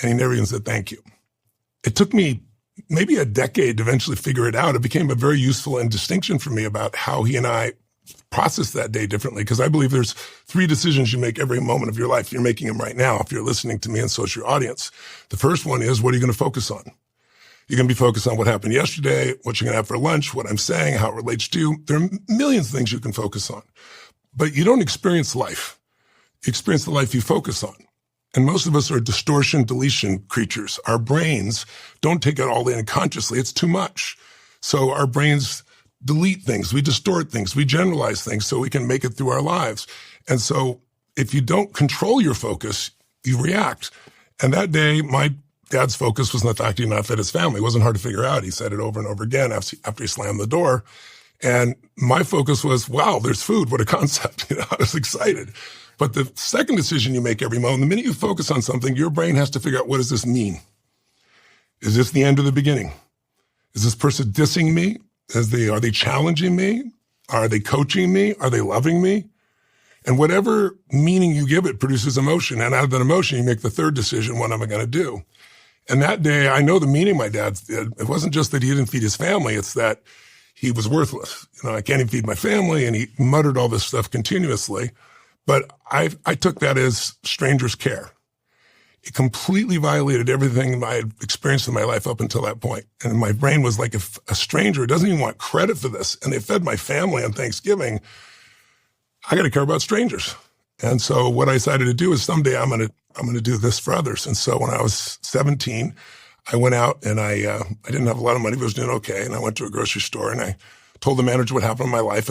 And he never even said thank you. It took me maybe a decade to eventually figure it out. It became a very useful distinction for me about how he and I process that day differently, because I believe there's 3 decisions you make every moment of your life. You're making them right now if you're listening to me, and so is your audience. The first one is, what are you going to focus on? You're going to be focused on what happened yesterday, what you're going to have for lunch, what I'm saying, how it relates to you. There are millions of things you can focus on. But you don't experience life. You experience the life you focus on. And most of us are distortion, deletion creatures. Our brains don't take it all in consciously. It's too much. So our brains delete things. We distort things. We generalize things so we can make it through our lives. And so if you don't control your focus, you react. And that day, my dad's focus was on the fact he did not fit his family. It wasn't hard to figure out. He said it over and over again after he slammed the door. And my focus was, wow, there's food. What a concept. I was excited. But the second decision you make every moment, the minute you focus on something, your brain has to figure out, what does this mean? Is this the end or the beginning? Is this person dissing me? Are they challenging me? Are they coaching me? Are they loving me? And whatever meaning you give it produces emotion. And out of that emotion, you make the third decision, what am I going to do? And that day, I know the meaning my dad did. It wasn't just that he didn't feed his family. It's that he was worthless. I can't even feed my family. And he muttered all this stuff continuously. But I took that as stranger's care. It completely violated everything I had experienced in my life up until that point. And my brain was like, if a stranger doesn't even want credit for this, and they fed my family on Thanksgiving, I got to care about strangers. And so what I decided to do is someday I'm going to do this for others. And so when I was 17, I went out and I didn't have a lot of money, but I was doing okay. And I went to a grocery store and I told the manager what happened in my life.